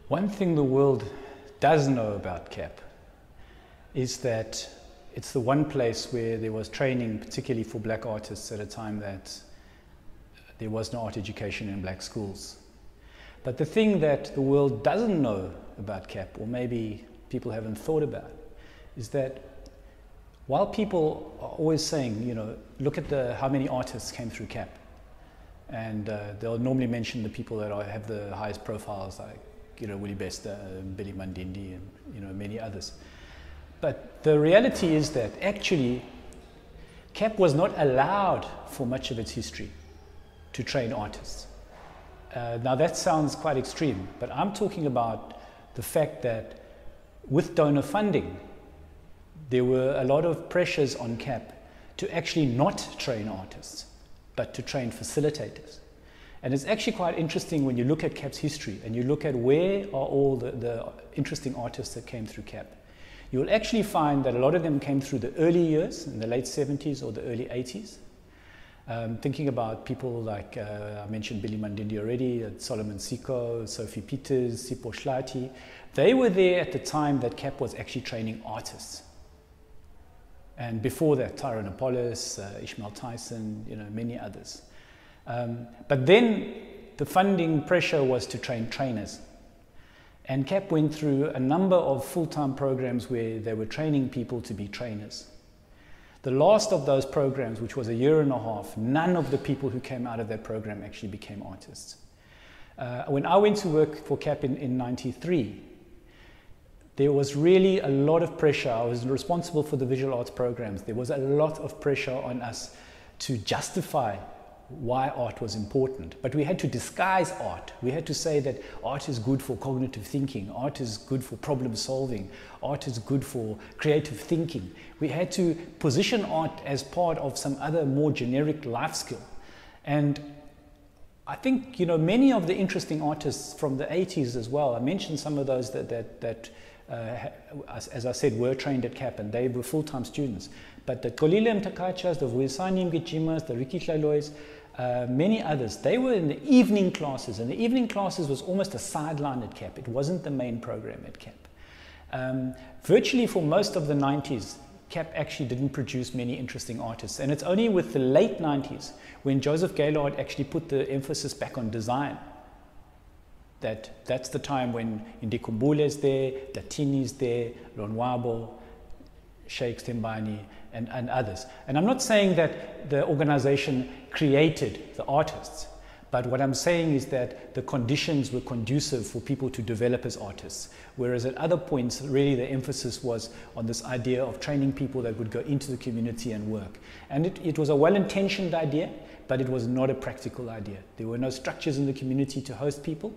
One thing the world does know about CAP is that it's the one place where there was training, particularly for black artists at a time that there was no art education in black schools. But the thing that the world doesn't know about CAP, or maybe people haven't thought about, is that while people are always saying, you know, look at how many artists came through CAP, and they'll normally mention the people that have the highest profiles, like, you know, Willie Bester, Billy Mandindi, and, you know, many others. But the reality is that actually CAP was not allowed for much of its history to train artists. Now that sounds quite extreme, but I'm talking about the fact that with donor funding, there were a lot of pressures on CAP to actually not train artists, but to train facilitators. And it's actually quite interesting when you look at CAP's history and you look at where are all the interesting artists that came through CAP. You'll actually find that a lot of them came through the early years, in the late 70s or the early 80s. Thinking about people like, I mentioned Billy Mandindi already, Solomon Siko, Sophie Peters, Sipho Shlati. They were there at the time that CAP was actually training artists. And before that, Tyrone Apollos, Ishmael Tyson, you know, many others. But then the funding pressure was to train trainers. And CAP went through a number of full-time programs where they were training people to be trainers. The last of those programs, which was a year and a half, none of the people who came out of that program actually became artists. When I went to work for CAP in '93, there was really a lot of pressure. I was responsible for the visual arts programs. There was a lot of pressure on us to justify why art was important. But we had to disguise art. We had to say that art is good for cognitive thinking, art is good for problem solving, art is good for creative thinking. We had to position art as part of some other more generic life skill. And I think, you know, many of the interesting artists from the 80s as well, I mentioned some of those that as I said, were trained at CAP, and they were full-time students. But the Kolile Mtakachas, the Vuisani Mgijimas, the Ricky Hlalois, many others, they were in the evening classes, and the evening classes was almost a sideline at CAP. It wasn't the main program at CAP. Virtually for most of the 90s, CAP actually didn't produce many interesting artists, and it's only with the late 90s when Joseph Gaylord actually put the emphasis back on design. That's the time when Indikumbule is there, Datini is there, Lonwabo, Sheikh Tembani, and others. And I'm not saying that the organization created the artists, but what I'm saying is that the conditions were conducive for people to develop as artists, whereas at other points, really the emphasis was on this idea of training people that would go into the community and work. And it was a well-intentioned idea, but it was not a practical idea. There were no structures in the community to host people.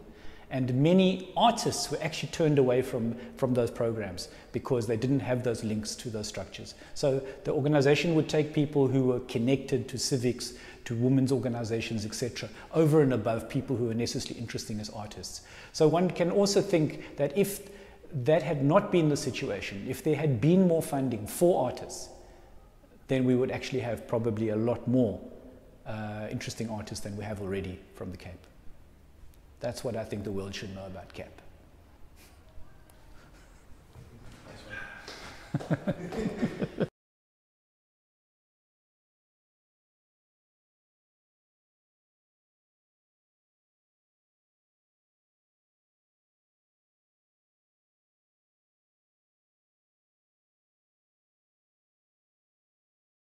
And many artists were actually turned away from those programs because they didn't have those links to those structures. So the organization would take people who were connected to civics, to women's organizations, etc., over and above people who were necessarily interesting as artists. So one can also think that if that had not been the situation, if there had been more funding for artists, then we would actually have probably a lot more interesting artists than we have already from the Cape. That's what I think the world should know about CAP.